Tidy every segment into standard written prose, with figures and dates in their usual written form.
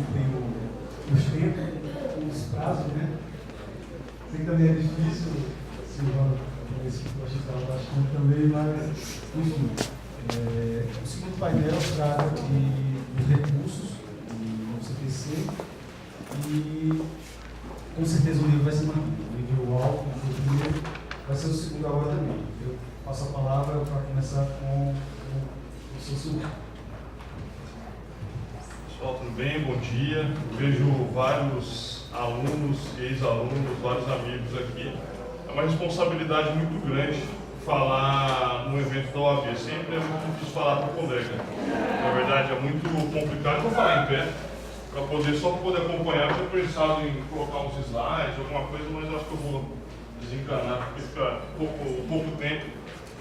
tem os tempos, os prazos, né? Sei que também é difícil, Silvana, esse que eu estava bastante também, mas, enfim, o segundo painel trata de recursos no CPC e, com certeza, o livro vai ser mantido. O livro alto, o primeiro, vai ser o segundo agora também. Eu passo a palavra para começar com o seu Silvio. Pessoal, tudo bem? Bom dia. Eu vejo vários alunos, ex-alunos, vários amigos aqui. É uma responsabilidade muito grande falar no evento da OAB. Sempre é muito difícil falar para o colega. Na verdade, é muito complicado. Vou falar em pé, só para poder acompanhar. Eu tinha pensado em colocar uns slides, alguma coisa, mas eu acho que eu vou desencanar, porque fica pouco tempo.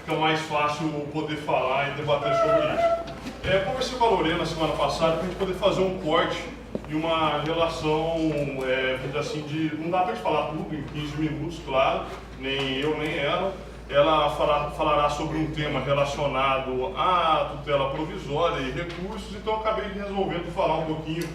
Fica mais fácil poder falar e debater sobre isso. Conversei com a Lorena semana passada para a gente poder fazer um corte de uma relação, assim, não dá para a gente falar tudo em 15 minutos, claro, nem eu nem ela. Ela falará sobre um tema relacionado à tutela provisória e recursos, então eu acabei resolvendo falar um pouquinho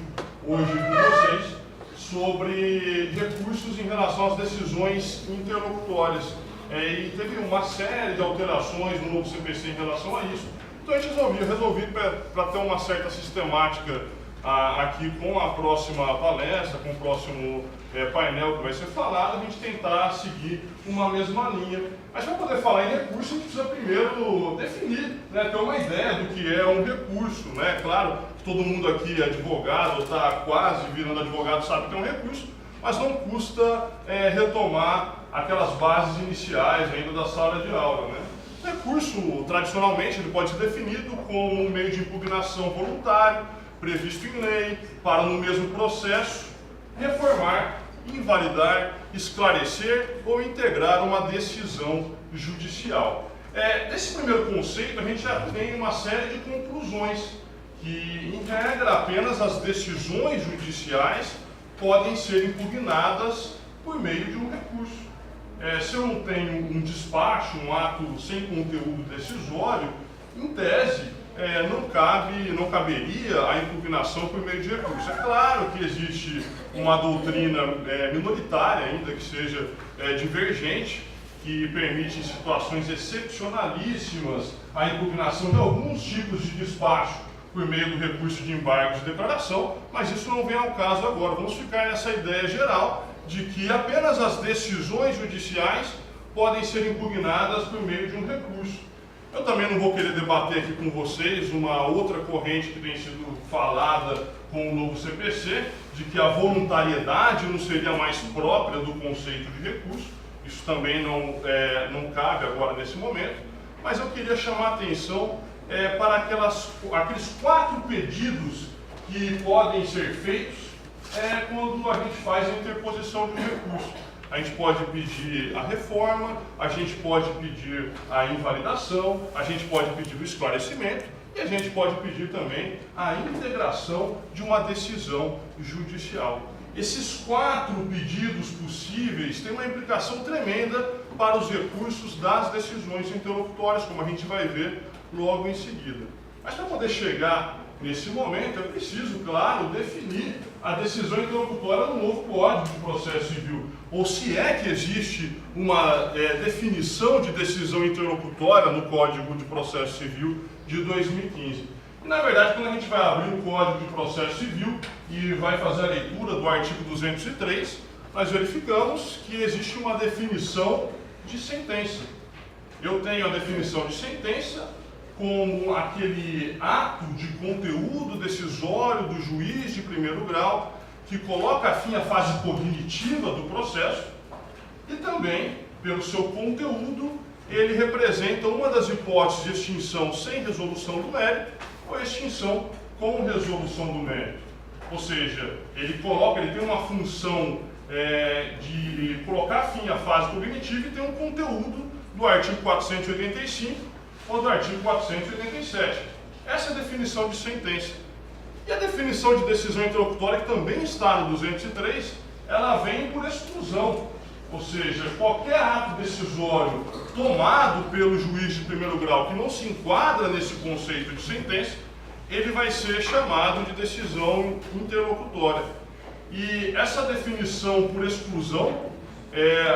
hoje com vocês sobre recursos em relação às decisões interlocutórias. E teve uma série de alterações no novo CPC em relação a isso. Então a gente resolvi para ter uma certa sistemática aqui com a próxima palestra, com o próximo painel que vai ser falado, a gente tentar seguir uma mesma linha. Mas para poder falar em recurso, a gente precisa primeiro definir, né, ter uma ideia do que é um recurso. Né? Claro que todo mundo aqui é advogado, ou está quase virando advogado, sabe que é um recurso, mas não custa retomar aquelas bases iniciais ainda da sala de aula. Né? O recurso, tradicionalmente, ele pode ser definido como um meio de impugnação voluntário, previsto em lei, para no mesmo processo reformar, invalidar, esclarecer ou integrar uma decisão judicial. Desse primeiro conceito, a gente já tem uma série de conclusões que, em regra, apenas as decisões judiciais podem ser impugnadas por meio de um recurso. Se eu não tenho um despacho, um ato sem conteúdo decisório, em tese, não caberia a impugnação por meio de recurso. É claro que existe uma doutrina minoritária, ainda que seja divergente, que permite em situações excepcionalíssimas a impugnação de alguns tipos de despacho por meio do recurso de embargo de declaração, mas isso não vem ao caso agora. Vamos ficar nessa ideia geral de que apenas as decisões judiciais podem ser impugnadas por meio de um recurso. Eu também não vou querer debater aqui com vocês uma outra corrente que tem sido falada com o novo CPC, de que a voluntariedade não seria mais própria do conceito de recurso. Isso também não cabe agora nesse momento, mas eu queria chamar a atenção para aqueles 4 pedidos que podem ser feitos quando a gente faz a interposição de um recurso. A gente pode pedir a reforma, a gente pode pedir a invalidação, a gente pode pedir o esclarecimento e a gente pode pedir também a integração de uma decisão judicial. Esses 4 pedidos possíveis têm uma implicação tremenda para os recursos das decisões interlocutórias, como a gente vai ver logo em seguida. Mas para poder chegar nesse momento, é preciso, claro, definir a decisão interlocutória no novo Código de Processo Civil. Ou se é que existe uma definição de decisão interlocutória no Código de Processo Civil de 2015. E, na verdade, quando a gente vai abrir o Código de Processo Civil e vai fazer a leitura do artigo 203, nós verificamos que existe uma definição de sentença. Eu tenho a definição de sentença como aquele ato de conteúdo decisório do juiz de primeiro grau que coloca a fim à fase cognitiva do processo e também, pelo seu conteúdo, ele representa uma das hipóteses de extinção sem resolução do mérito ou extinção com resolução do mérito. Ou seja, ele tem uma função de colocar fim à fase cognitiva e tem um conteúdo do artigo 485 ou do artigo 487. Essa é a definição de sentença. E a definição de decisão interlocutória, que também está no 203, ela vem por exclusão. Ou seja, qualquer ato decisório tomado pelo juiz de primeiro grau que não se enquadra nesse conceito de sentença, ele vai ser chamado de decisão interlocutória. E essa definição por exclusão,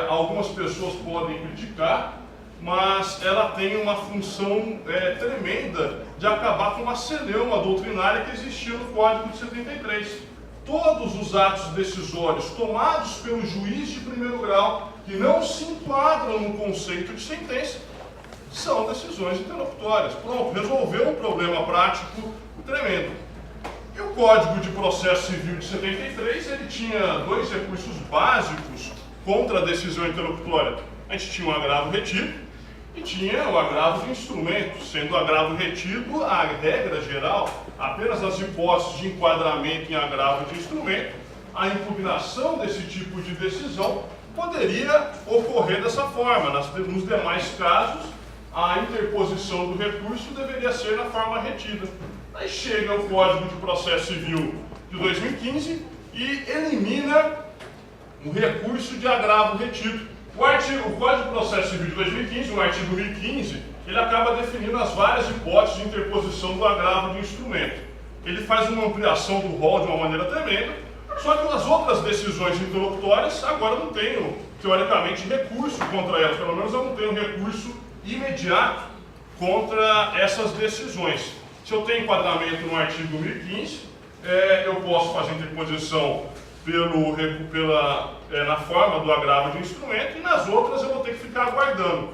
algumas pessoas podem criticar, mas ela tem uma função tremenda de acabar com uma celeuma doutrinária que existia no Código de 73. Todos os atos decisórios tomados pelo juiz de primeiro grau que não se enquadram no conceito de sentença são decisões interlocutórias. Pronto, resolveu um problema prático tremendo. E o Código de Processo Civil de 73, ele tinha dois recursos básicos contra a decisão interlocutória. A gente tinha o agravo retido e tinha o agravo de instrumento, sendo o agravo retido a regra geral, apenas nas hipóteses de enquadramento em agravo de instrumento, a impugnação desse tipo de decisão poderia ocorrer dessa forma. Nos demais casos, a interposição do recurso deveria ser na forma retida. Aí chega o Código de Processo Civil de 2015 e elimina o recurso de agravo retido. O Código de Processo Civil de 2015, no artigo 1015, ele acaba definindo as várias hipóteses de interposição do agravo de instrumento. Ele faz uma ampliação do rol de uma maneira tremenda, só que as outras decisões interlocutórias agora não tenho, teoricamente, recurso contra elas. Pelo menos eu não tenho recurso imediato contra essas decisões. Se eu tenho enquadramento no artigo 1015, eu posso fazer interposição na forma do agravo de instrumento, e nas outras eu vou ter que ficar aguardando.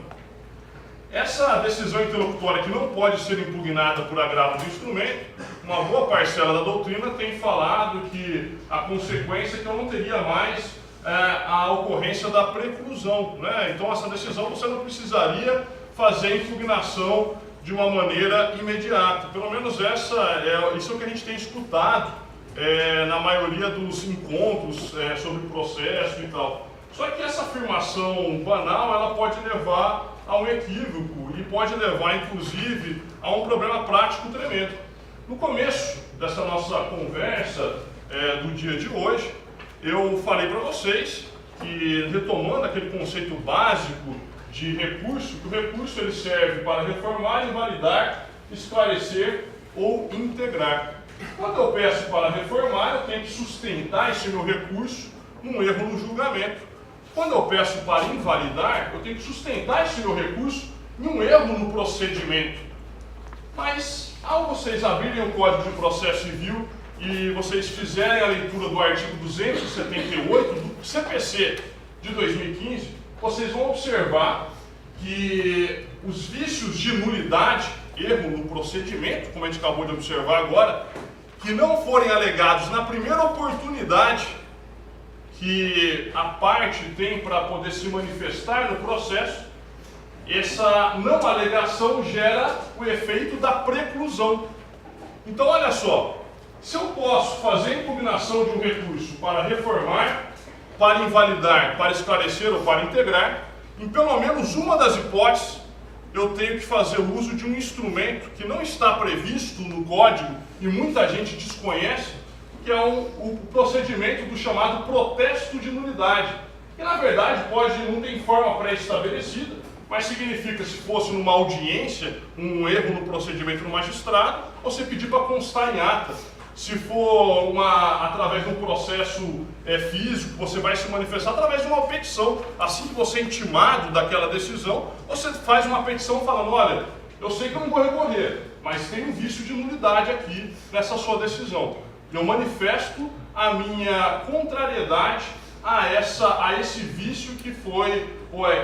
Essa decisão interlocutória que não pode ser impugnada por agravo de instrumento, uma boa parcela da doutrina tem falado que a consequência é que eu não teria mais a ocorrência da preclusão, né? Então essa decisão você não precisaria fazer impugnação de uma maneira imediata. Pelo menos isso é o que a gente tem escutado na maioria dos encontros sobre processo e tal. Só que essa afirmação banal, ela pode levar a um equívoco e pode levar, inclusive, a um problema prático tremendo. No começo dessa nossa conversa do dia de hoje, eu falei para vocês que, retomando aquele conceito básico de recurso, que o recurso ele serve para reformar, invalidar, esclarecer ou integrar. Quando eu peço para reformar, eu tenho que sustentar esse meu recurso num erro no julgamento. Quando eu peço para invalidar, eu tenho que sustentar esse meu recurso em um erro no procedimento. Mas, ao vocês abrirem o Código de Processo Civil e vocês fizerem a leitura do artigo 278 do CPC de 2015, vocês vão observar que os vícios de nulidade, erro no procedimento, como a gente acabou de observar agora, que não forem alegados na primeira oportunidade que a parte tem para poder se manifestar no processo, essa não alegação gera o efeito da preclusão. Então, olha só, se eu posso fazer impugnação de um recurso para reformar, para invalidar, para esclarecer ou para integrar, em pelo menos uma das hipóteses, eu tenho que fazer uso de um instrumento que não está previsto no código e muita gente desconhece, que é o procedimento do chamado protesto de nulidade, que na verdade não tem forma pré-estabelecida, mas significa, se fosse numa audiência, um erro no procedimento do magistrado, você pedir para constar em ata. Se for através de um processo físico, você vai se manifestar através de uma petição. Assim que você é intimado daquela decisão, você faz uma petição falando, olha, eu sei que eu não vou recorrer, mas tem um vício de nulidade aqui nessa sua decisão. Eu manifesto a minha contrariedade a esse vício que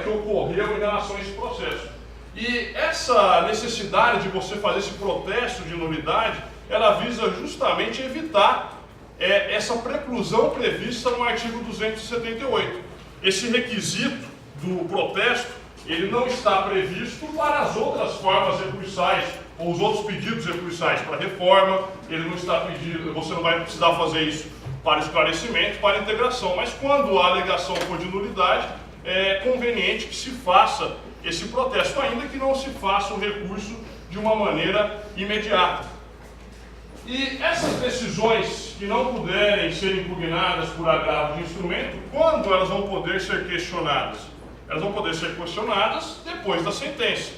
ocorreu em relação a esse processo. E essa necessidade de você fazer esse protesto de nulidade, ela visa justamente evitar essa preclusão prevista no artigo 278. Esse requisito do protesto, ele não está previsto para as outras formas recursais, ou os outros pedidos recursais para reforma, ele não está pedido, você não vai precisar fazer isso para esclarecimento, para integração, mas quando a alegação for de nulidade, é conveniente que se faça esse protesto, ainda que não se faça o recurso de uma maneira imediata. E essas decisões que não puderem ser impugnadas por agravo de instrumento, quando elas vão poder ser questionadas? Elas vão poder ser questionadas depois da sentença.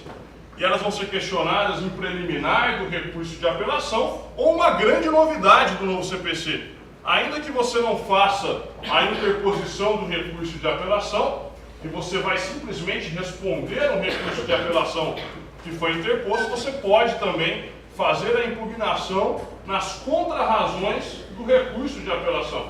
E elas vão ser questionadas em preliminar do recurso de apelação ou uma grande novidade do novo CPC. Ainda que você não faça a interposição do recurso de apelação, e você vai simplesmente responder um recurso de apelação que foi interposto, você pode também fazer a impugnação nas contrarrazões do recurso de apelação.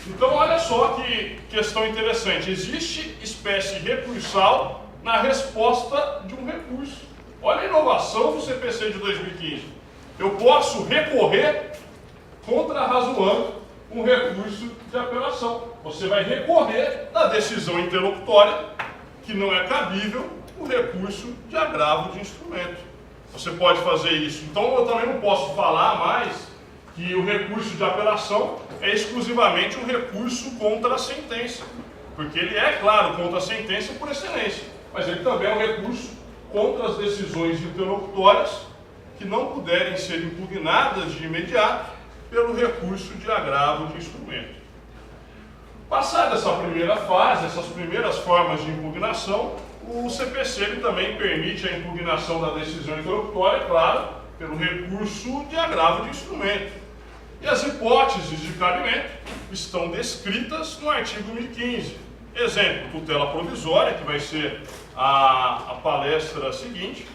Então, olha só que questão interessante. Existe espécie recursal na resposta de um recurso. Olha a inovação do CPC de 2015. Eu posso recorrer contrarrazoando um recurso de apelação. Você vai recorrer da decisão interlocutória, que não é cabível, o recurso de agravo de instrumento. Você pode fazer isso. Então, eu também não posso falar mais que o recurso de apelação é exclusivamente um recurso contra a sentença, porque ele é, claro, contra a sentença por excelência, mas ele também é um recurso contra as decisões interlocutórias que não puderem ser impugnadas de imediato pelo recurso de agravo de instrumento. Passada essa primeira fase, essas primeiras formas de impugnação, o CPC ele também permite a impugnação da decisão interlocutória, claro, pelo recurso de agravo de instrumento. E as hipóteses de cabimento estão descritas no artigo 1015. Exemplo, tutela provisória, que vai ser a palestra seguinte.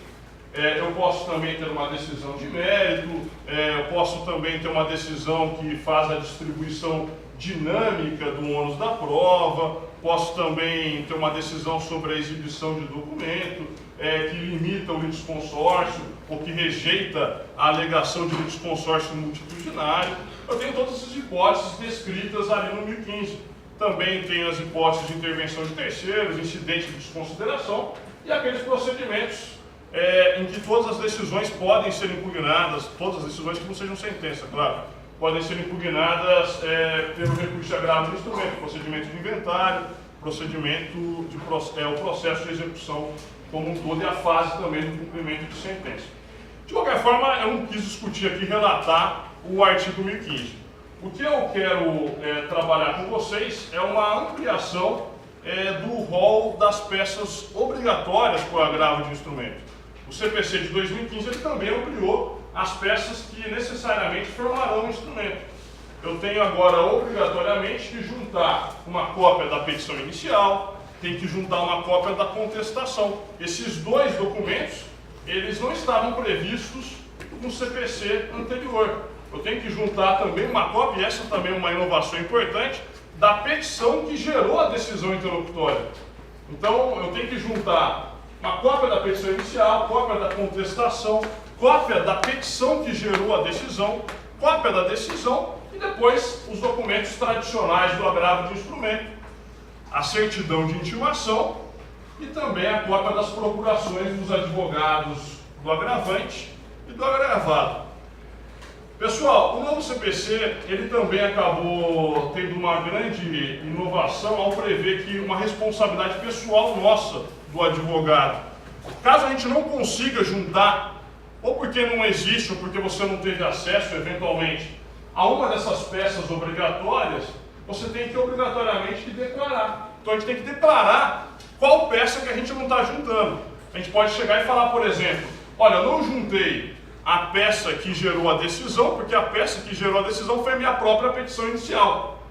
Eu posso também ter uma decisão de mérito, eu posso também ter uma decisão que faz a distribuição dinâmica do ônus da prova, posso também ter uma decisão sobre a exibição de documento, que limita o litisconsórcio ou que rejeita a alegação de litisconsórcio multitudinário. Eu tenho todas essas hipóteses descritas ali no 1015. Também tenho as hipóteses de intervenção de terceiros, incidente de desconsideração e aqueles procedimentos em que todas as decisões podem ser impugnadas, todas as decisões que não sejam sentença, claro, podem ser impugnadas pelo recurso de agravo de instrumento, procedimento de inventário, o processo de execução como um todo e a fase também do cumprimento de sentença. De qualquer forma, eu não quis discutir aqui, relatar o artigo 1015. O que eu quero trabalhar com vocês é uma ampliação do rol das peças obrigatórias por agravo de instrumento. O CPC de 2015 ele também ampliou as peças que necessariamente formarão o instrumento. Eu tenho agora obrigatoriamente que juntar uma cópia da petição inicial, tem que juntar uma cópia da contestação. Esses dois documentos, eles não estavam previstos no CPC anterior. Eu tenho que juntar também uma cópia, e essa também é uma inovação importante, da petição que gerou a decisão interlocutória. Então, eu tenho que juntar uma cópia da petição inicial, cópia da contestação, cópia da petição que gerou a decisão, cópia da decisão e depois os documentos tradicionais do agravo de instrumento, a certidão de intimação e também a cópia das procurações dos advogados do agravante e do agravado. Pessoal, o novo CPC, ele também acabou tendo uma grande inovação ao prever que uma responsabilidade pessoal nossa do advogado, caso a gente não consiga juntar, ou porque não existe, ou porque você não teve acesso, eventualmente, a uma dessas peças obrigatórias, você tem que obrigatoriamente declarar. Então a gente tem que declarar qual peça que a gente não está juntando. A gente pode chegar e falar, por exemplo, olha, eu não juntei a peça que gerou a decisão, porque a peça que gerou a decisão foi a minha própria petição inicial.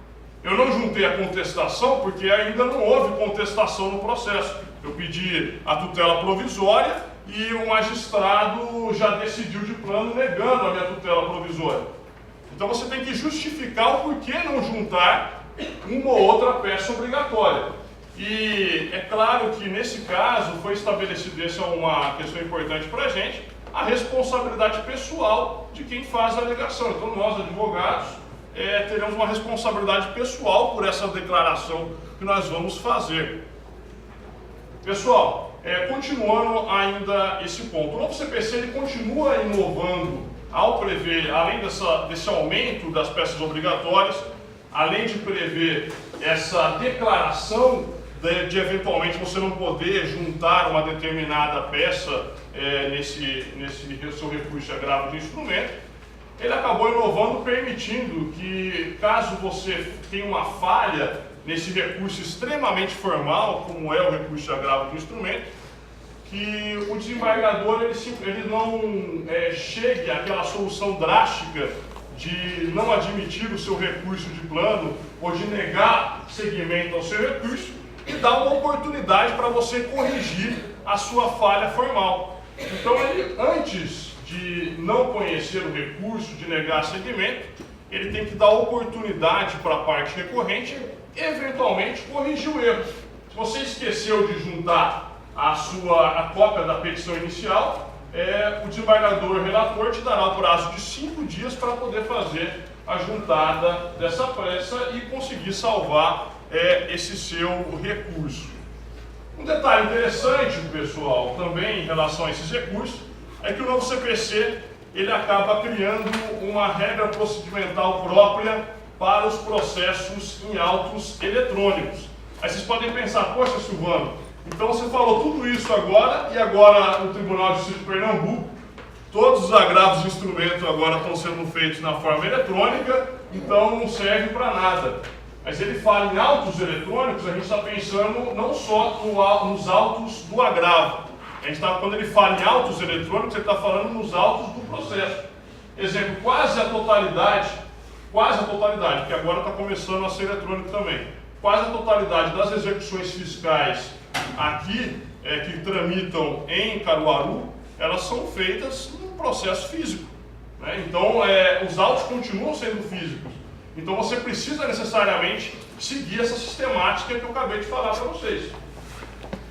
Eu não juntei a contestação, porque ainda não houve contestação no processo. Eu pedi a tutela provisória e o magistrado já decidiu de plano negando a minha tutela provisória. Então você tem que justificar o porquê não juntar uma ou outra peça obrigatória. E é claro que nesse caso foi estabelecido, essa é uma questão importante para a gente, a responsabilidade pessoal de quem faz a alegação. Então nós, advogados, teremos uma responsabilidade pessoal por essa declaração que nós vamos fazer. Pessoal, continuando ainda esse ponto, o novo CPC ele continua inovando ao prever, além desse aumento das peças obrigatórias, além de prever essa declaração de eventualmente você não poder juntar uma determinada peça nesse seu recurso de agravo de instrumento, ele acabou inovando, permitindo que, caso você tenha uma falha nesse recurso extremamente formal, como é o recurso de agravo de instrumento, que o desembargador ele não chegue àquela solução drástica de não admitir o seu recurso de plano ou de negar seguimento ao seu recurso e dar uma oportunidade para você corrigir a sua falha formal. Então, ele, antes de não conhecer o recurso, de negar seguimento, ele tem que dar oportunidade para a parte recorrente e, eventualmente, corrigir o erro. Se você esqueceu de juntar a cópia da petição inicial, o desembargador relator te dará o prazo de 5 dias para poder fazer a juntada dessa peça e conseguir salvar esse seu recurso. Um detalhe interessante, pessoal, também em relação a esses recursos, é que o novo CPC ele acaba criando uma regra procedimental própria para os processos em autos eletrônicos. Aí vocês podem pensar, poxa, Silvano, então você falou tudo isso agora, e agora no Tribunal de Justiça de Pernambuco, todos os agravos de instrumento agora estão sendo feitos na forma eletrônica, então não serve para nada. Mas ele fala em autos eletrônicos, a gente está pensando não só nos autos do agravo. Quando ele fala em autos eletrônicos, ele está falando nos autos do processo. Exemplo, quase a totalidade, que agora está começando a ser eletrônico também, quase a totalidade das execuções fiscais aqui, que tramitam em Caruaru, elas são feitas no processo físico. Né? Então, os autos continuam sendo físicos. Então, você precisa necessariamente seguir essa sistemática que eu acabei de falar para vocês.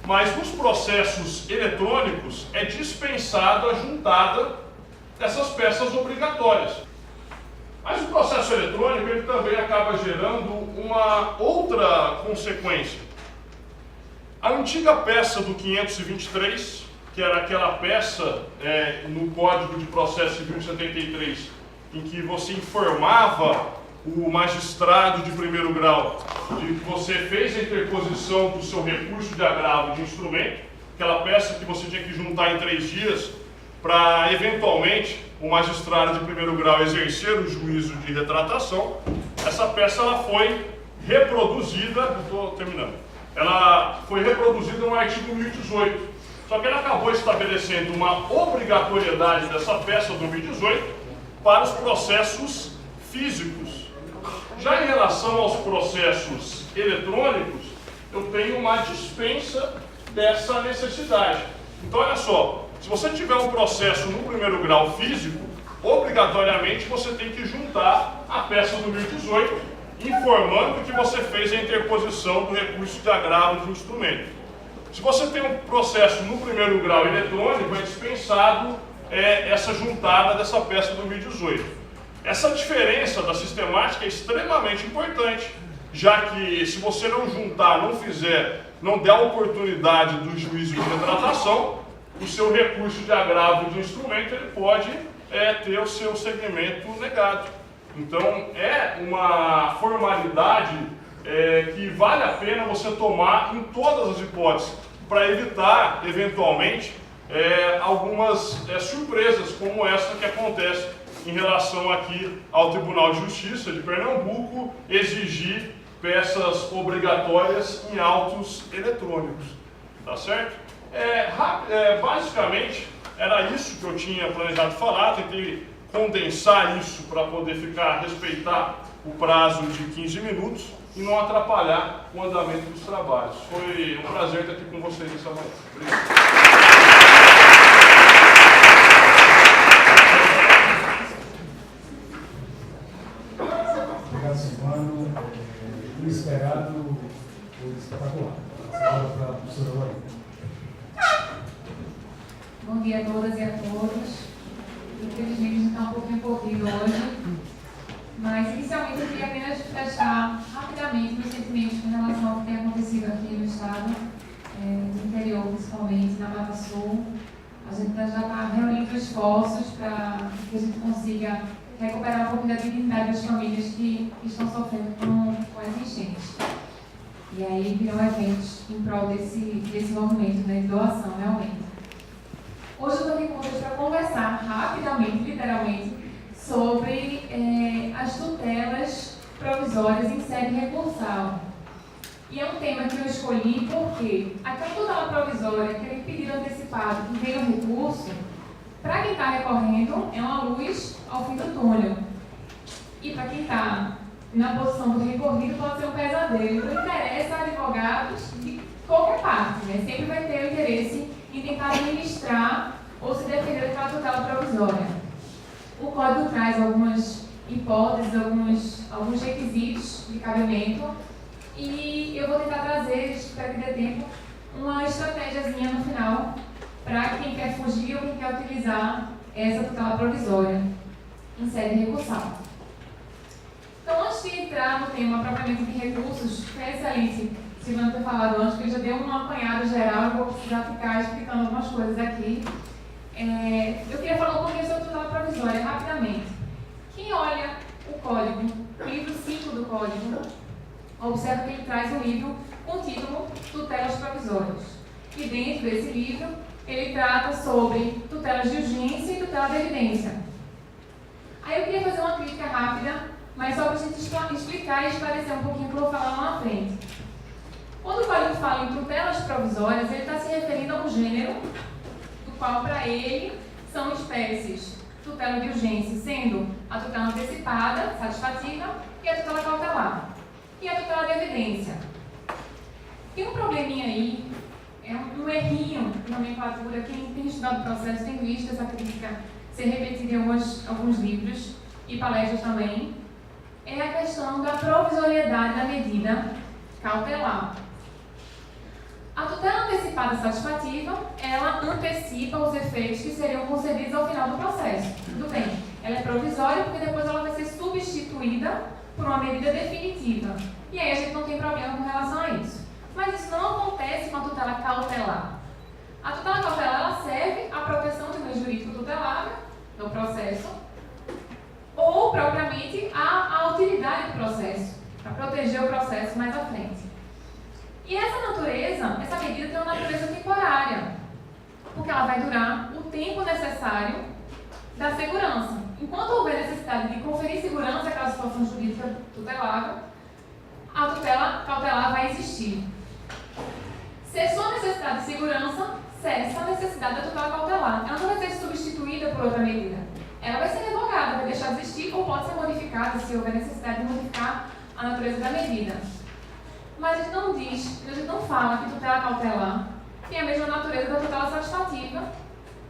Mas nos processos eletrônicos é dispensado a juntada dessas peças obrigatórias. Mas o processo eletrônico ele também acaba gerando uma outra consequência. A antiga peça do 523, que era aquela peça no Código de Processo Civil de 73, em que você informava o magistrado de primeiro grau de que você fez a interposição do seu recurso de agravo de instrumento, aquela peça que você tinha que juntar em 3 dias para, eventualmente, o magistrado de primeiro grau exercer o juízo de retratação. Essa peça ela foi reproduzida, ela foi reproduzida no artigo 1018, só que ela acabou estabelecendo uma obrigatoriedade dessa peça do 2018 para os processos físicos. Já em relação aos processos eletrônicos, eu tenho uma dispensa dessa necessidade. Então, olha só, se você tiver um processo no primeiro grau físico, obrigatoriamente você tem que juntar a peça do 1018, informando que você fez a interposição do recurso de agravo de instrumento. Se você tem um processo no primeiro grau eletrônico, é dispensado essa juntada dessa peça do 1018. Essa diferença da sistemática é extremamente importante, já que se você não juntar, não der a oportunidade do juízo de retratação, o seu recurso de agravo de instrumento ele pode ter o seu segmento negado. Então é uma formalidade que vale a pena você tomar em todas as hipóteses, para evitar, eventualmente, algumas surpresas como essa que acontece em relação aqui ao Tribunal de Justiça de Pernambuco exigir peças obrigatórias em autos eletrônicos. Tá certo? Basicamente, era isso que eu tinha planejado falar. Tentei condensar isso para poder respeitar o prazo de 15 minutos e não atrapalhar o andamento dos trabalhos. Foi um prazer estar aqui com vocês nessa manhã. Obrigado. Silvano, inesperado ou espetacular. Agora para a professora Lorena. Bom dia a todas e a todos. Infelizmente a gente está um pouquinho corrido hoje, mas inicialmente eu queria apenas testar rapidamente meus sentimentos com relação ao que tem acontecido aqui no estado, no interior principalmente, na Mata Sul. A gente já está reunindo esforços para que a gente consiga recuperar um pouco da dignidade das famílias que estão sofrendo com as enchentes. E aí virão eventos em prol desse movimento, né, de doação, realmente. Hoje eu estou aqui com vocês para conversar rapidamente, literalmente, sobre as tutelas provisórias em sede recursal. E é um tema que eu escolhi porque aquela tutela provisória, aquele pedido antecipado que veio no recurso, para quem está recorrendo, é uma luz ao fim do túnel. E para quem está na posição do recorrido, pode ser um pesadelo. Não interessa a advogados de qualquer parte, né? Sempre vai ter o interesse em tentar administrar ou se defender daquela tutela provisória. O Código traz algumas hipóteses, alguns requisitos de cabimento e eu vou tentar trazer, espero que dê tempo, uma estratégiazinha no final para quem quer fugir ou quem quer utilizar essa tutela provisória em sede recursal. Então, antes de entrar no tema propriamente de recursos, foi excelente Silvano ter falado antes, que ele já deu um apanhado geral, eu vou precisar ficar explicando algumas coisas aqui. Eu queria falar um pouquinho sobre tutela provisória, rapidamente. Quem olha o código, o livro 5 do código, observa que ele traz um livro com o título Tutelas Provisórias. E dentro desse livro, ele trata sobre tutelas de urgência e tutela de evidência. Aí eu queria fazer uma crítica rápida, mas só para a gente explicar e esclarecer um pouquinho o que eu vou falar lá na frente. Quando o código fala em tutelas provisórias, ele está se referindo a um gênero, do qual para ele são espécies tutela de urgência, sendo a tutela antecipada, satisfativa, e a tutela cautelar. E a tutela de evidência. Tem um probleminha aí, é um errinho de nomenclatura. Quem tem estudado o processo tem visto essa crítica ser repetida em alguns livros e palestras também. É a questão da provisoriedade da medida cautelar. A tutela antecipada satisfativa, ela antecipa os efeitos que seriam concedidos ao final do processo. Tudo bem, ela é provisória porque depois ela vai ser substituída por uma medida definitiva. E aí a gente não tem problema com relação a isso. Mas isso não acontece com a tutela cautelar. A tutela cautelar ela serve à proteção do meio jurídico tutelável no processo ou, propriamente, à utilidade do processo, para proteger o processo mais à frente. E essa medida tem uma natureza temporária, porque ela vai durar o tempo necessário da segurança. Enquanto houver necessidade de conferir segurança àquela situação jurídica tutelável, a tutela cautelar vai existir. Cessou a necessidade de segurança, cessa a necessidade da tutela cautelar. Ela não vai ser substituída por outra medida. Ela vai ser revogada, vai deixar de existir ou pode ser modificada se houver necessidade de modificar a natureza da medida. Mas a gente não fala que tutela cautelar tem a mesma natureza da tutela satisfativa,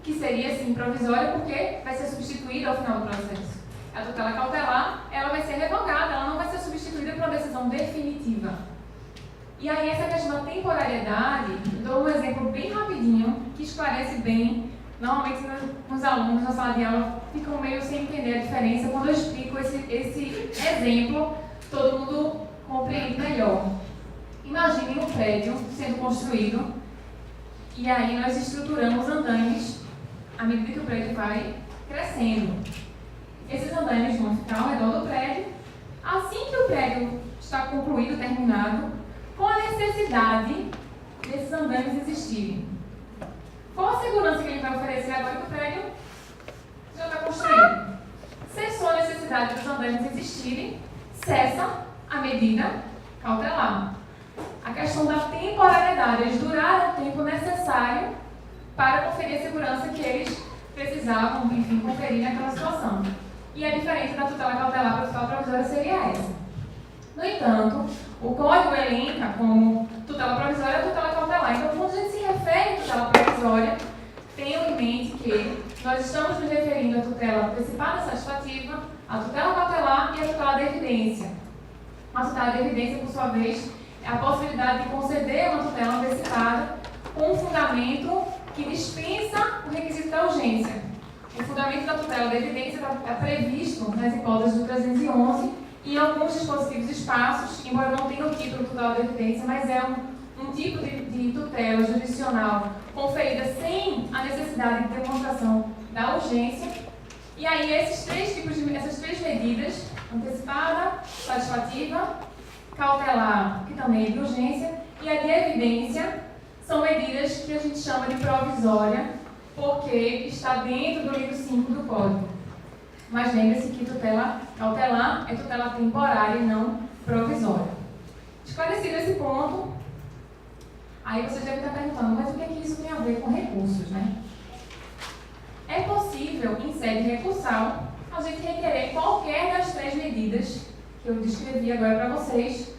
que seria, sim, provisória, porque vai ser substituída ao final do processo. A tutela cautelar, ela vai ser revogada, ela não vai ser substituída por uma decisão definitiva. E aí, essa questão da temporariedade, dou um exemplo bem rapidinho, que esclarece bem. Normalmente, os alunos na sala de aula ficam meio sem entender a diferença. Quando eu explico esse exemplo, todo mundo compreende melhor. Imaginem um prédio sendo construído e aí nós estruturamos andaimes à medida que o prédio vai crescendo. Esses andaimes vão ficar ao redor do prédio. Assim que o prédio está concluído, terminado, qual a necessidade desses andaimes existirem? Qual a segurança que ele vai oferecer agora que o prédio já está construído? Cessou a necessidade dos andaimes existirem, cessa a medida cautelar. A questão da temporariedade, eles duraram o tempo necessário para conferir a segurança que eles precisavam, enfim, conferir naquela situação. E a diferença da tutela cautelar para a tutela provisória seria essa. No entanto, o Código elenca como tutela provisória a tutela cautelar. Então, quando a gente se refere à tutela provisória, tenham em mente que nós estamos nos referindo à tutela antecipada satisfativa, à tutela cautelar e à tutela de evidência. A tutela de evidência, por sua vez, é a possibilidade de conceder uma tutela antecipada com um fundamento que dispensa o requisito da urgência. O fundamento da tutela de evidência está previsto nas hipóteses do 311 e em alguns dispositivos esparsos, embora não tenha o título tutela de evidência, mas é um tipo de tutela jurisdicional conferida sem a necessidade de demonstração da urgência. E aí essas três medidas, antecipada, satisfativa, cautelar, que também é de urgência, e a de evidência, são medidas que a gente chama de provisória, porque está dentro do livro 5 do Código. Mas lembre-se que tutela cautelar é tutela temporária e não provisória. Esclarecido esse ponto, aí você deve estar perguntando, mas o que é que isso tem a ver com recursos, né? É possível, em sede recursal, a gente requerer qualquer das 3 medidas que eu descrevi agora para vocês,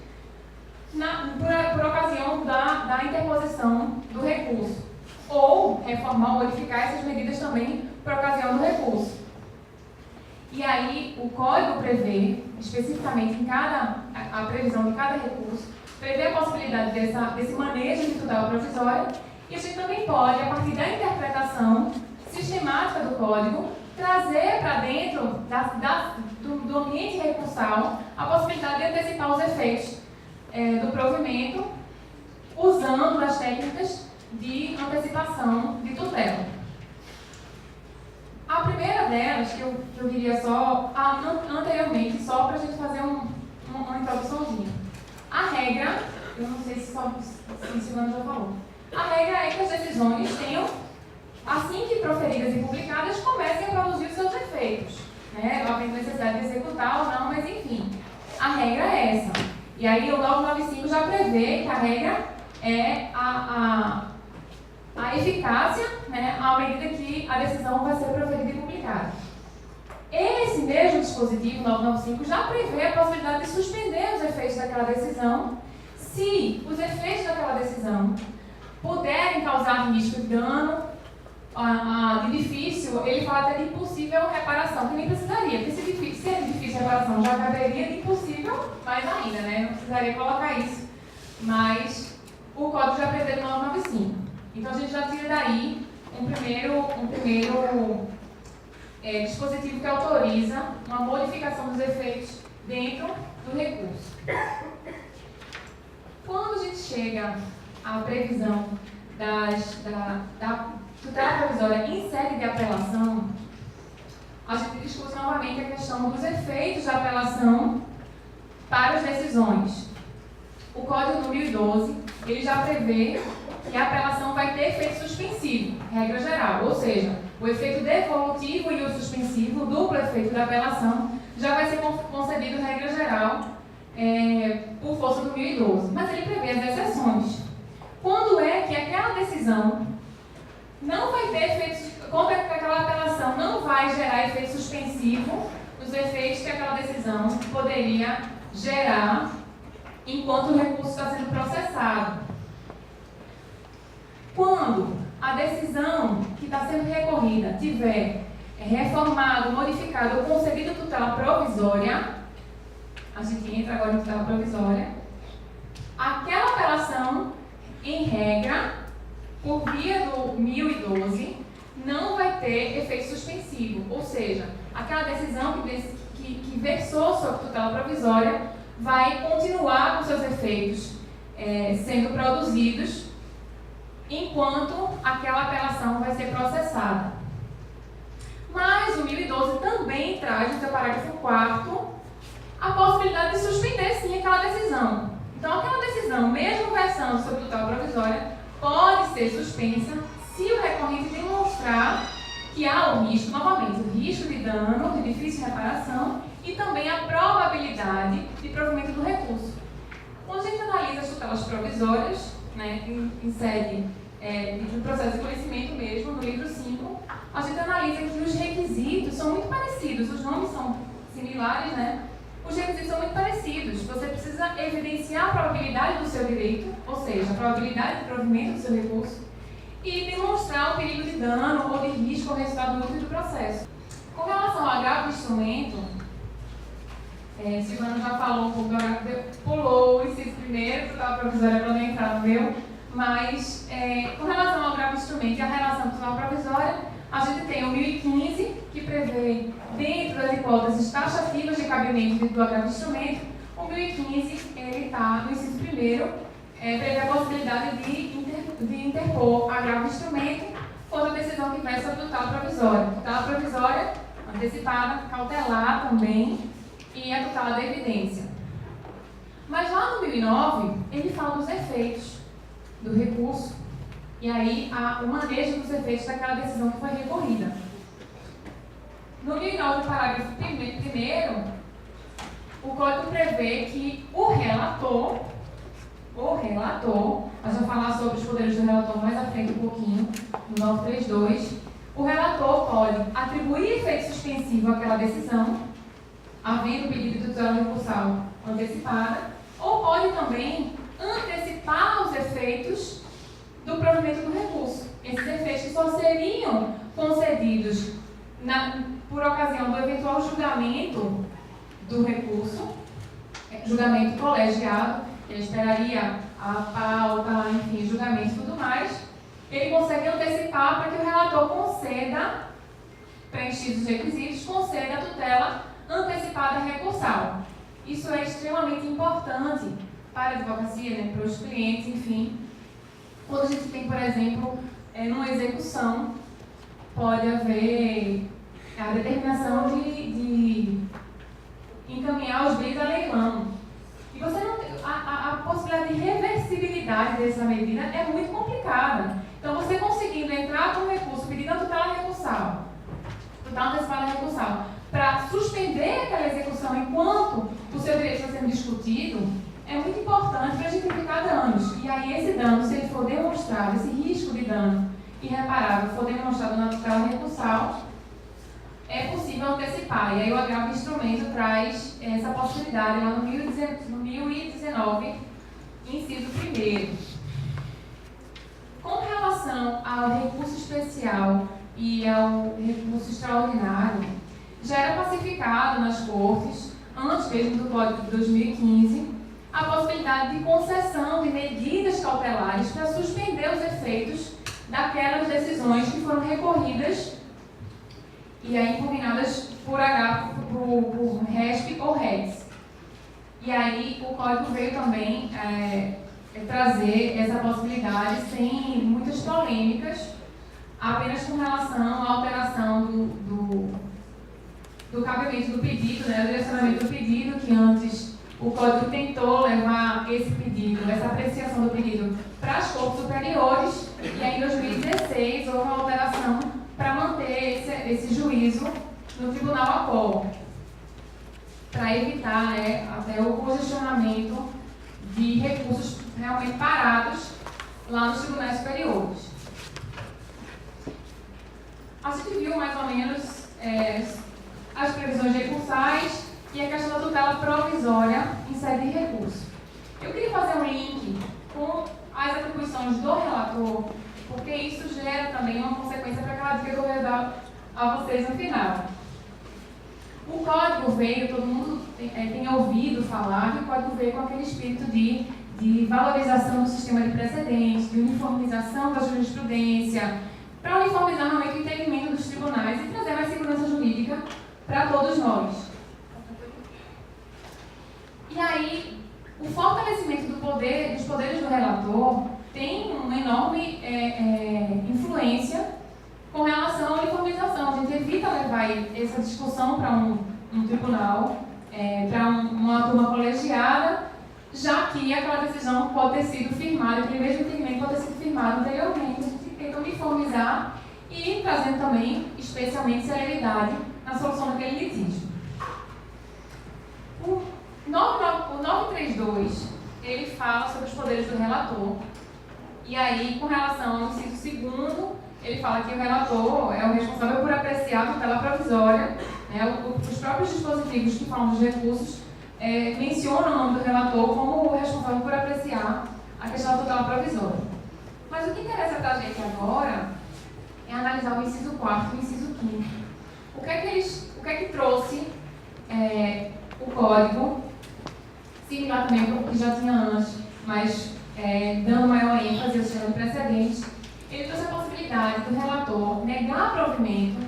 por ocasião da interposição do recurso. Ou reformar ou modificar essas medidas também por ocasião do recurso. E aí, o Código prevê, especificamente a previsão de cada recurso, prevê a possibilidade desse manejo de tutela provisória, e a gente também pode, a partir da interpretação sistemática do Código, trazer para dentro do ambiente recursal a possibilidade de antecipar os efeitos do provimento, usando as técnicas de antecipação de tutela. A primeira delas, que eu queria só, anteriormente, só para a gente fazer uma introduçãozinha. A regra, eu não sei se o Silvano já falou, a regra é que as decisões tenham, assim que proferidas e publicadas, comecem a produzir os seus efeitos. Né? Havendo necessidade de executar ou não, mas enfim, a regra é essa. E aí o 995 já prevê que a regra é a eficácia, né, à medida que a decisão vai ser proferida e publicada. Esse mesmo dispositivo 995 já prevê a possibilidade de suspender os efeitos daquela decisão se os efeitos daquela decisão puderem causar risco de dano, de difícil, ele fala até de impossível reparação, que nem precisaria, porque se é de difícil reparação já caberia de impossível, mais ainda, né? Não precisaria colocar isso. Mas o código já prevê no 995. Então a gente já tira daí um primeiro dispositivo que autoriza uma modificação dos efeitos dentro do recurso. Quando a gente chega à previsão da tutela provisória em sede de apelação, a gente discute novamente a questão dos efeitos da apelação para as decisões. O Código número 1012, ele já prevê que a apelação vai ter efeito suspensivo, regra geral, ou seja, o efeito devolutivo e o suspensivo, o duplo efeito da apelação, já vai ser concedido, regra geral, por força do 1012. Mas ele prevê as exceções. Quando é que aquela decisão não vai ter efeitos, quando é que aquela apelação não vai gerar efeito suspensivo, os efeitos que aquela decisão poderia gerar enquanto o recurso está sendo processado. Quando a decisão que está sendo recorrida tiver reformado, modificado ou concedido tutela provisória, a gente entra agora em tutela provisória, aquela apelação, em regra, por via do 1012, não vai ter efeito suspensivo, ou seja, aquela decisão que versou sobre tutela provisória vai continuar com seus efeitos sendo produzidos enquanto aquela apelação vai ser processada. Mas o 1012 também traz no seu parágrafo 4º a possibilidade de suspender sim aquela decisão. Então aquela decisão, mesmo versando sobre tutela provisória, pode ser suspensa se o recorrente demonstrar que há o risco, novamente, o risco de dano, de difícil reparação e também a probabilidade de provimento do recurso. Quando a gente analisa as tutelas provisórias, né, em sede do processo de conhecimento mesmo, no livro 5, a gente analisa que os requisitos são muito parecidos, os nomes são similares, né? Os requisitos são muito parecidos. Você precisa evidenciar a probabilidade do seu direito, ou seja, a probabilidade de provimento do seu recurso, e demonstrar o perigo de dano ou de risco ao resultado útil do processo. Com relação ao agravo do instrumento, Silvano já falou um pouco do agravo, pulou o inciso primeiro, que estava provisória para não entrar no meu, mas com relação ao agravo do instrumento e a relação com a provisória, a gente tem o 1015, que prevê, dentro das hipóteses taxativas de cabimento do agravo do instrumento, o 1015 ele está no inciso primeiro, prevê a possibilidade de interpor agravo do instrumento quando a decisão que versa sobre tutela provisória. Tutela provisória, antecipada, cautelar também, e a tutela da evidência. Mas lá no 1009, ele fala dos efeitos do recurso, e aí o manejo dos efeitos daquela decisão que foi recorrida. No 1009, parágrafo 1º, o Código prevê que o relator relator, nós vamos falar sobre os poderes do relator mais à frente um pouquinho, no 932. O relator pode atribuir efeito suspensivo àquela decisão, havendo pedido de tutela recursal antecipada, ou pode também antecipar os efeitos do provimento do recurso. Esses efeitos só seriam concedidos por ocasião do eventual julgamento do recurso, julgamento colegiado, ele esperaria a pauta, enfim, julgamento e tudo mais. Ele consegue antecipar para que o relator conceda, preenchidos os requisitos, conceda a tutela antecipada recursal. Isso é extremamente importante para a advocacia, né, para os clientes, enfim. Quando a gente tem, por exemplo, numa execução, pode haver a determinação de encaminhar os bens a leilão. E você não tem, a possibilidade de reversibilidade dessa medida é muito complicada. Então, você conseguindo entrar com recurso, pedindo a tutela recursal, tutela antecipada recursal, para suspender aquela execução enquanto o seu direito está sendo discutido, é muito importante para a gente evitar danos. E aí, esse dano, se ele for demonstrado, esse risco de dano irreparável for demonstrado na tutela recursal, é possível antecipar. E aí o agravo instrumento traz essa possibilidade lá no 1019, inciso 1º. Com relação ao recurso especial e ao recurso extraordinário, já era pacificado nas cortes, antes mesmo do Código de 2015, a possibilidade de concessão de medidas cautelares para suspender os efeitos daquelas decisões que foram recorridas e aí impugnadas por RESP ou REDS. E aí o Código veio também trazer essa possibilidade sem muitas polêmicas, apenas com relação à alteração do cabimento do pedido, né, o direcionamento do pedido, que antes o Código tentou levar esse pedido, essa apreciação do pedido para as cortes superiores, e aí em 2016 houve uma alteração para manter esse juízo no Tribunal ACOL, para evitar, né, até o congestionamento de recursos realmente parados lá nos tribunais superiores. A gente viu mais ou menos as previsões recursais e a questão da tutela provisória em sede de recurso. Eu queria fazer um link com as atribuições do relator, porque isso gera também uma consequência para aquela dica que eu vou dar a vocês no final. O Código veio, todo mundo tem ouvido falar, que o Código veio com aquele espírito de valorização do sistema de precedentes, de uniformização da jurisprudência, para uniformizar realmente o entendimento dos tribunais e trazer mais segurança jurídica para todos nós. E aí, o fortalecimento dos poderes do relator tem uma enorme influência com relação à uniformização. A gente evita levar essa discussão para um tribunal, para uma turma colegiada, já que aquela decisão pode ter sido firmada, aquele mesmo entendimento pode ter sido firmado anteriormente. A gente tenta uniformizar e trazendo também, especialmente, celeridade na solução daquele litígio. O 932, ele fala sobre os poderes do relator. E aí, com relação ao inciso 2º, ele fala que o relator é o responsável por apreciar a tutela provisória, né? Os próprios dispositivos que falam dos recursos mencionam o nome do relator como o responsável por apreciar a questão da tutela provisória. Mas o que interessa para a gente agora é analisar o inciso 4º e o inciso 5º. O que é que trouxe o Código, similar também ao que já tinha antes, mas dando maior ênfase ao sistema de precedentes, ele trouxe a possibilidade do relator negar provimento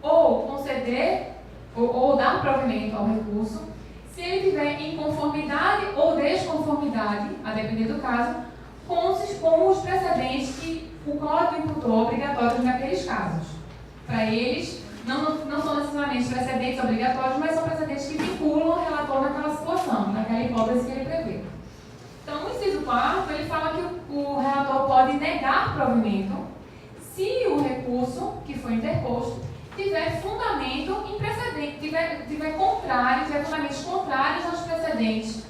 ou conceder ou dar provimento ao recurso se ele tiver inconformidade ou desconformidade, a depender do caso, com os precedentes que o Código imputou obrigatórios naqueles casos. Para eles, não são necessariamente precedentes obrigatórios, mas são precedentes que vinculam o relator naquela situação, naquela hipótese que ele prevê. Então, no inciso 4º, ele fala que o relator pode negar provimento se o recurso que foi interposto tiver fundamento em precedente, tiver fundamentos contrários aos precedentes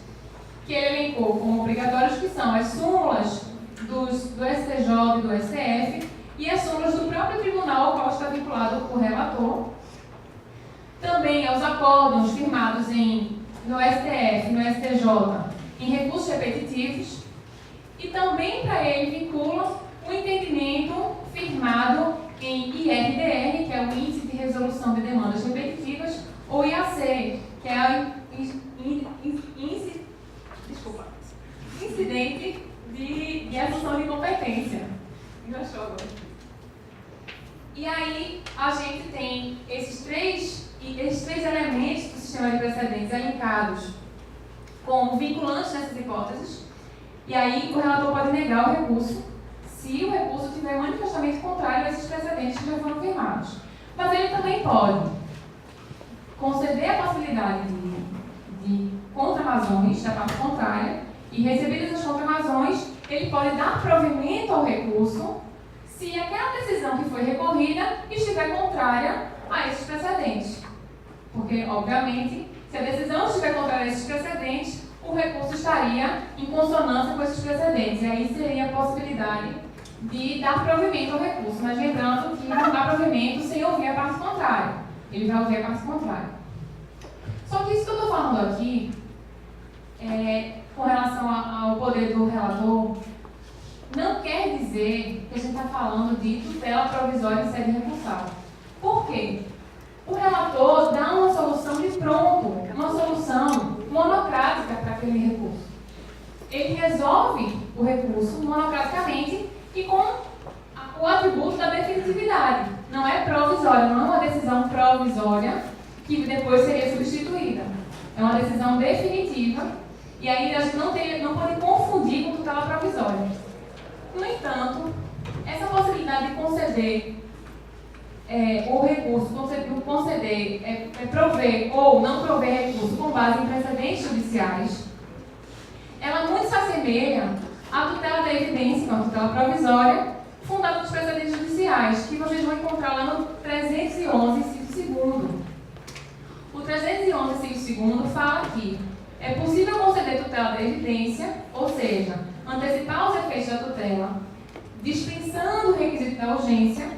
que ele elencou como obrigatórios, que são as súmulas do STJ e do STF e as súmulas do próprio tribunal ao qual está vinculado o relator. Também aos acórdãos firmados no STF e no STJ em recursos repetitivos. E também para ele vincula o entendimento firmado em IRDR, que é o Índice de Resolução de Demandas Repetitivas, ou IAC, que é o Incidente de Assunção de Competência. Engraxou agora. E aí a gente tem esses três elementos do sistema de precedentes elencados como vinculantes nessas hipóteses. E aí o relator pode negar o recurso se o recurso tiver manifestamente contrário a esses precedentes que já foram firmados. Mas ele também pode conceder a possibilidade de contrarrazões da parte contrária e, recebidas as contrarrazões, ele pode dar provimento ao recurso se aquela decisão que foi recorrida estiver contrária a esses precedentes. Porque, obviamente, se a decisão estiver contrária a esses precedentes, o recurso estaria em consonância com esses precedentes. E aí seria a possibilidade de dar provimento ao recurso. Mas lembrando que não dá provimento sem ouvir a parte contrária. Ele vai ouvir a parte contrária. Só que isso que eu estou falando aqui, com relação ao poder do relator, não quer dizer que a gente está falando de tutela provisória em sede recursal. Por quê? O relator dá uma solução de pronto, uma solução monocrática para aquele recurso. Ele resolve o recurso monocraticamente e com o atributo da definitividade. Não é provisória, não é uma decisão provisória que depois seria substituída. É uma decisão definitiva e aí a gente não pode confundir com tutela provisória. No entanto, essa possibilidade de conceder o recurso, prover ou não prover recurso com base em precedentes judiciais, ela muito se assemelha à tutela da evidência, que é uma tutela provisória, fundada nos precedentes judiciais, que vocês vão encontrar lá no 311, inciso 2º. O 311, inciso 2º, fala que é possível conceder tutela da evidência, ou seja, antecipar os efeitos da tutela, dispensando o requisito da urgência,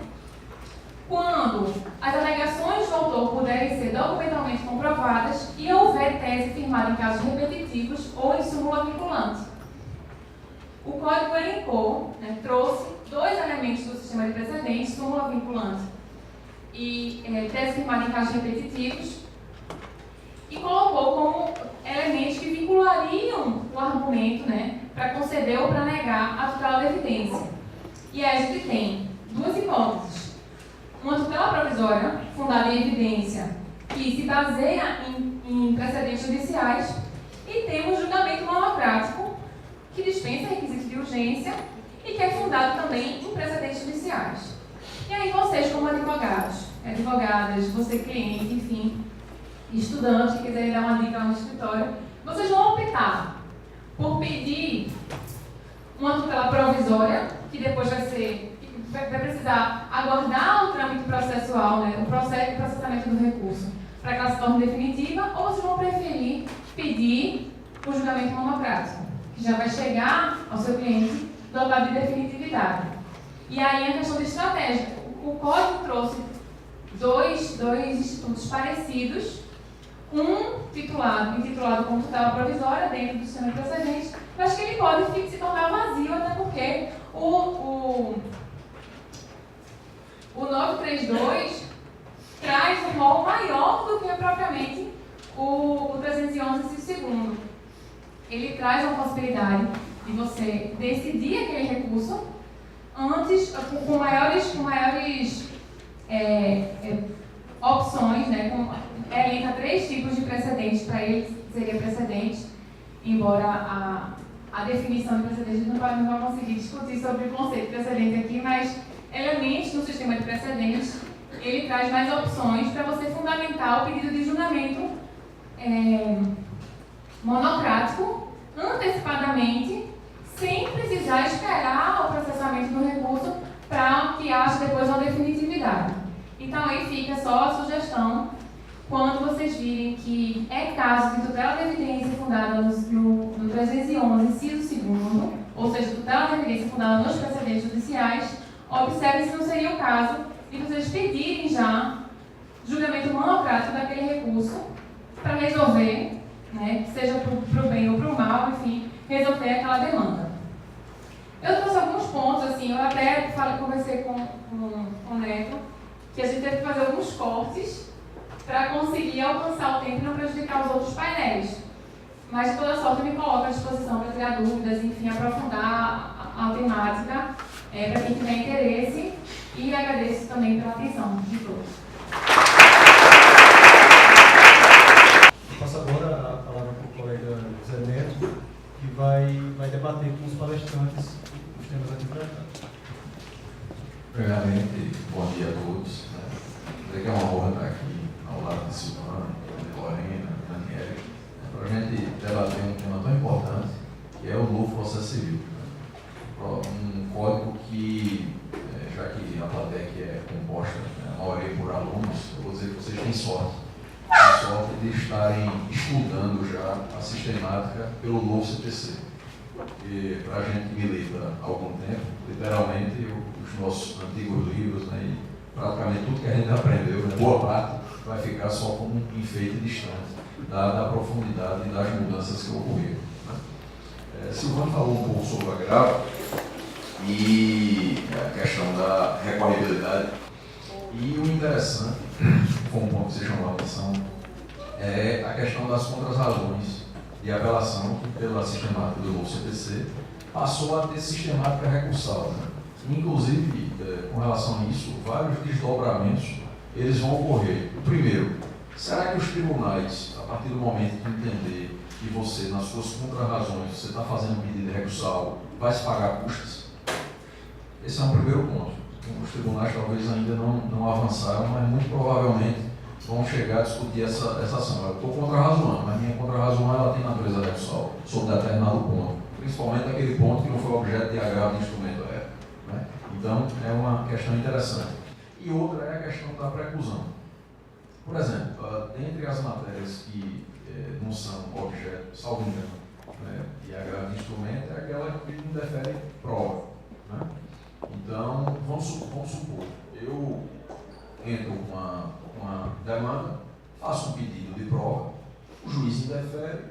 quando as alegações do autor puderem ser documentalmente comprovadas e houver tese firmada em casos repetitivos ou em súmula vinculante. O Código elencou, trouxe dois elementos do sistema de precedentes, súmula vinculante e tese firmada em casos repetitivos, e colocou como elementos que vinculariam o argumento para conceder ou para negar a tutela da evidência. E aí a gente tem duas hipóteses. Uma tutela provisória, fundada em evidência, que se baseia em precedentes judiciais, e temos julgamento monocrático, que dispensa requisitos de urgência e que é fundado também em precedentes judiciais. E aí vocês, como advogados, advogadas, você cliente, enfim, estudante que quiserem dar uma dica lá no escritório, vocês vão optar por pedir uma tutela provisória, que depois vai precisar aguardar o trâmite processual, o processamento do recurso, para que ela se torne definitiva, ou vocês vão preferir pedir o julgamento monocrático, que já vai chegar ao seu cliente dotado de definitividade. E aí a questão de estratégia. O Código trouxe dois institutos parecidos, um intitulado como tutela provisória dentro do sistema de precedentes, mas que ele pode se tornar vazio, até porque o 932 traz um rol maior do que propriamente o 311, inciso 2º. Ele traz uma possibilidade de você decidir aquele recurso antes, com maiores opções, elenca 3 tipos de precedentes. Para ele seria precedente, embora a definição de precedente a gente não vai conseguir discutir sobre o conceito de precedente aqui, mas elementos no sistema de precedentes, ele traz mais opções para você fundamentar o pedido de julgamento monocrático antecipadamente, sem precisar esperar o processamento do recurso para que haja depois uma definitividade. Então aí fica só a sugestão, quando vocês virem que é caso de tutela de evidência fundada no 311, inciso 2º, ou seja, tutela de evidência fundada nos precedentes judiciais, observe se não seria o caso de vocês pedirem já julgamento monocrático daquele recurso para resolver, né, seja para o bem ou para o mal, enfim, resolver aquela demanda. Eu trouxe alguns pontos, assim, eu até conversei com o Neto, que a gente teve que fazer alguns cortes para conseguir alcançar o tempo e não prejudicar os outros painéis. Mas, de toda sorte, eu me coloco à disposição para tirar dúvidas, enfim, aprofundar a temática, para quem tiver interesse, e agradeço também pela atenção de todos. Eu passo agora a palavra para o colega Zé Neto, que vai debater com os palestrantes os temas aqui tratados. Primeiramente, bom dia a todos. Dizer que é uma honra estar aqui ao lado de Silvana, de Lorena, de Daniela, para a gente debater um tema tão importante, que é o novo processo civil. Um código que, já que a plateia é composta, a maioria por alunos, eu vou dizer que vocês têm sorte de estarem estudando já a sistemática pelo novo CPC. E para a gente que milita há algum tempo, literalmente, os nossos antigos livros, né, e praticamente tudo que a gente aprendeu, né, boa parte, vai ficar só como um enfeite distante, dada a profundidade das mudanças que ocorreram. Né. Silvano falou um pouco sobre o agravo e a questão da recorribilidade. E o interessante, foi um ponto que você chamou a atenção, é a questão das contrarrazões de apelação, que pela sistemática do novo CPC passou a ter sistemática recursal. Né? Inclusive, com relação a isso, vários desdobramentos eles vão ocorrer. O primeiro, será que os tribunais, a partir do momento que entender que você, nas suas contrarrazões, você está fazendo pedido recursal, vai se pagar custas? Esse é um primeiro ponto. Os tribunais talvez ainda não avançaram, mas muito provavelmente vão chegar a discutir essa ação. Eu estou contrarrazoando, mas minha contrarrazão ela tem natureza recursal sobre determinado ponto, principalmente aquele ponto que não foi objeto de agravo de instrumento aéreo. Né? Então, é uma questão interessante. E outra é a questão da preclusão. Por exemplo, dentre as matérias que não são objeto, salvo engano, né, de agravo de instrumento, é aquela que não defere prova. Né? Então, vamos supor, eu entro com uma demanda, faço um pedido de prova, o juiz indefere,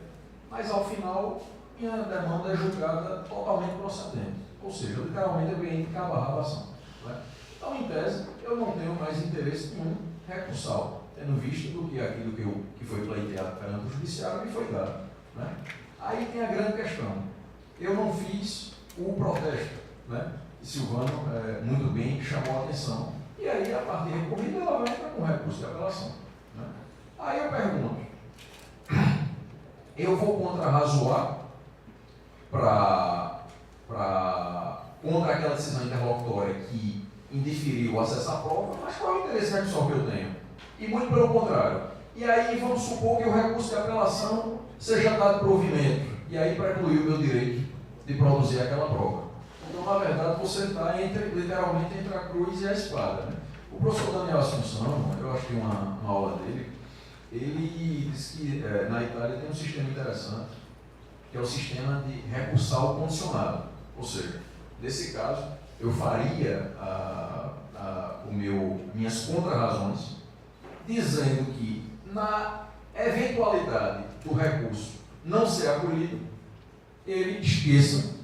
mas ao final minha demanda é julgada totalmente procedente. Ou seja, literalmente eu ganhei de cabo a rabo a ação. Né? Então, em tese, eu não tenho mais interesse nenhum recursal, tendo visto do que aquilo que foi pleiteado perante o judiciário me foi dado. Né? Aí tem a grande questão. Eu não fiz o protesto, né? Silvano muito bem chamou a atenção. E aí, a partir recorrida, ela vai entrar com recurso de apelação. Né? Aí eu pergunto, eu vou contrarrazoar contra aquela decisão interlocutória que indiferiu o acesso à prova, mas qual é o interesse recursal que eu tenho? E muito pelo contrário. E aí vamos supor que o recurso de apelação seja dado provimento, e aí precluir o meu direito de produzir aquela prova. Então, na verdade, você está literalmente entre a cruz e a espada. Né? O professor Daniel Assunção, eu acho que uma aula dele, ele disse que na Itália tem um sistema interessante, que é o sistema de recursal condicionado. Ou seja, nesse caso, eu faria minhas contrarrazões, dizendo que, na eventualidade do recurso não ser acolhido, ele esqueça,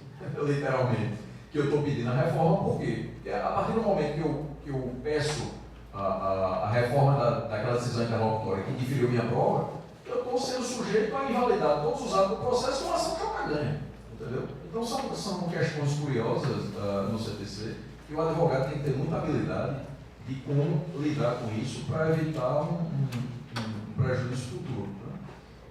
literalmente, que eu estou pedindo a reforma. Por quê? Porque a partir do momento que eu peço a reforma daquela decisão interlocutória que diferiu minha prova, eu estou sendo sujeito a invalidar todos os atos do processo com ação de joga-ganha. Entendeu? Então são questões curiosas no CPC, que o advogado tem que ter muita habilidade de como lidar com isso para evitar um prejuízo futuro. Né?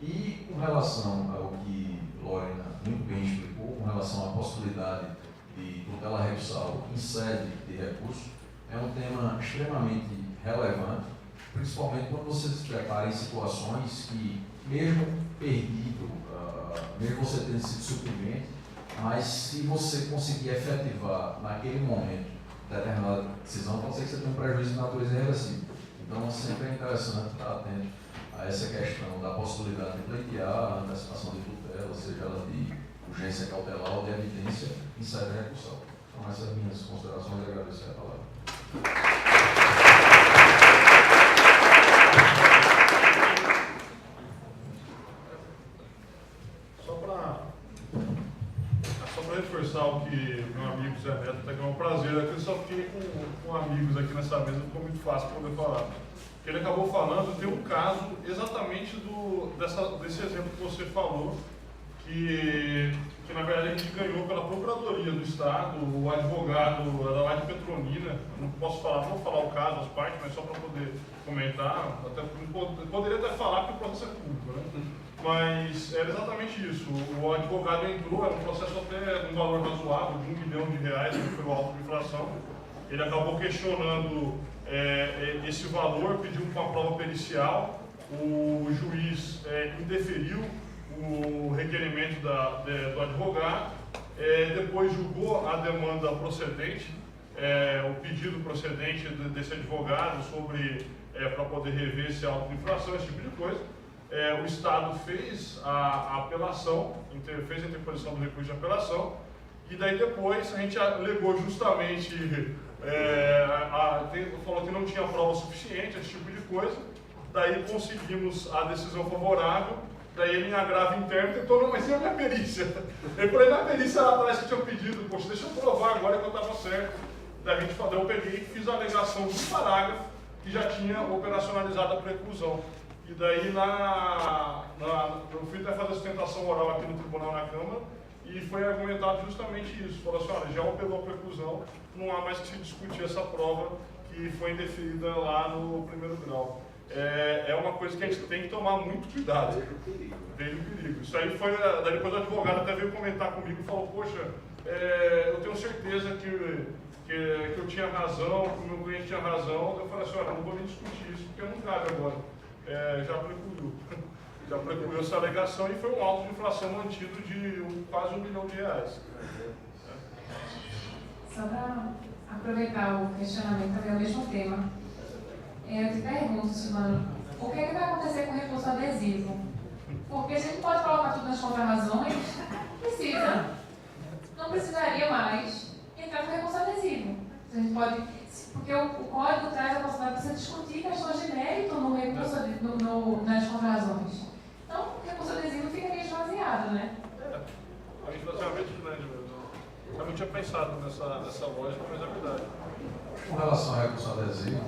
E com relação ao que Lorena muito bem explicou, com relação à possibilidade de tutela recursal em sede de recurso, é um tema extremamente relevante, principalmente quando você se depara em situações que, mesmo perdido, mesmo você tendo sido suprimente, mas se você conseguir efetivar naquele momento determinada decisão, pode ser que você tenha um prejuízo de natureza irreversível. Então, sempre é interessante estar atento a essa questão da possibilidade de pleitear a antecipação de tutela, seja ela de urgência cautelar ou de evidência, em sede de recursal. Então, essas minhas considerações, agradeço a palavra. Só para reforçar o que meu amigo Zé Neto está aqui, é um prazer. Eu só fiquei com amigos aqui nessa mesa, ficou muito fácil poder falar. Ele acabou falando, tem um caso exatamente desse exemplo que você falou, que na verdade a gente ganhou pela Procuradoria do Estado, o advogado era lá de Petrolina, não posso falar, não vou falar o caso, as partes, mas só para poder comentar, até, poderia até falar que o processo é público, né? Mas era exatamente isso, o advogado entrou, era um processo até de um valor razoável, de R$1 milhão, que foi o auto de infração, ele acabou questionando esse valor, pediu uma prova pericial, o juiz indeferiu o requerimento do advogado, depois julgou a demanda procedente, o pedido procedente desse advogado sobre para poder rever esse auto de infração, esse tipo de coisa. O Estado fez a apelação, fez a interposição do recurso de apelação, e daí depois a gente alegou justamente, falou que não tinha prova suficiente, esse tipo de coisa, daí conseguimos a decisão favorável. Daí ele em agravo interno tentou, não, mas e a minha perícia? Ele falou, na perícia lá atrás que tinha pedido, poxa, deixa eu provar agora que eu estava certo. Daí a gente falou, eu peguei e fiz a alegação do parágrafo que já tinha operacionalizado a preclusão. E daí eu fui até fazer a sustentação oral aqui no tribunal na Câmara e foi argumentado justamente isso. Falou assim, olha, já operou a preclusão, não há mais que se discutir essa prova que foi indeferida lá no primeiro grau. É uma coisa que a gente tem que tomar muito cuidado. Vejo o perigo. Isso aí foi, daí depois o advogado até veio comentar comigo e falou, poxa, eu tenho certeza que eu tinha razão, que o meu cliente tinha razão. Eu falei assim, olha, não vou nem discutir isso, porque não cabe agora. Já precluiu essa alegação e foi um auto de infração mantido de quase R$1 milhão. Só para aproveitar o questionamento também, o mesmo tema. Eu te pergunto, Silvano, o que vai acontecer com o recurso adesivo? Porque a gente pode colocar tudo nas contrarrazões, não precisaria mais entrar com recurso adesivo. A gente pode, porque o código traz a possibilidade de você discutir questões de mérito no recurso, nas contrarrazões. Então, o recurso adesivo ficaria esvaziado, né? É um esvaziamento grande mesmo. Eu não tinha pensado nessa lógica, mas é verdade. Com relação ao recurso adesivo,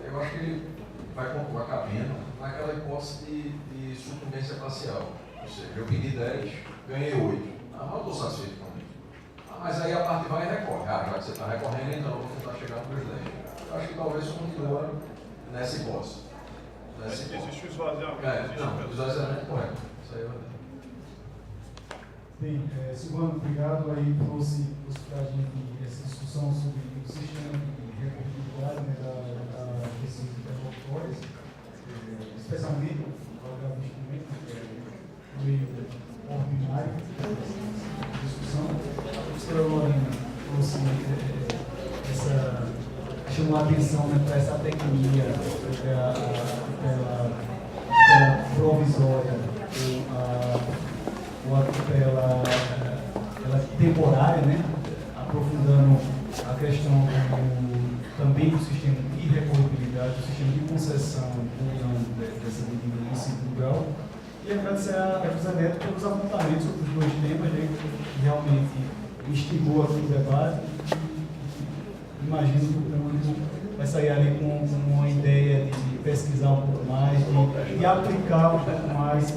eu acho que ele vai continuar cabendo naquela hipótese de sucumbência parcial. Ou seja, eu pedi 10, ganhei 8. Mas eu estou satisfeito com isso. Mas aí a parte vai e recorre. Já que você está recorrendo, então eu vou tentar chegar nos meus 10. Eu acho que talvez isso continue nessa hipótese. Existe o esvaziamento. Não, o esvaziamento é correto. Isso aí é verdade. Bem, Silvano, obrigado aí por possibilidade de essa discussão sobre o sistema de recorribilidade, da decisão interlocutórias, especialmente o investimento, que é o meio ordinário de discussão. A professora Lorena trouxe chamou a atenção, né, para essa tecnia pela provisória ou a tutela temporária, né, aprofundando a questão também do sistema de recorribilidade, do sistema de concessão ou não dessa medida no segundo grau. E agradecer a José Neto pelos apontamentos sobre os dois temas, né, que realmente instigou aqui o debate. Imagino que o público vai sair ali com uma ideia de pesquisar um pouco mais, de aplicar um pouco mais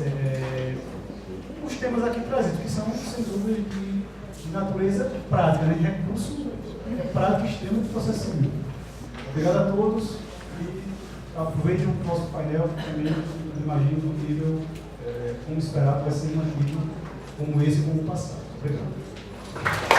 os temas aqui trazidos, que são, sem dúvida, de natureza prática, né? De recurso prático extremo do processo civil. Obrigado a todos e aproveitem o nosso painel, que também, imagino, no nível, como esperado, vai ser mantido como esse e como o passado. Obrigado.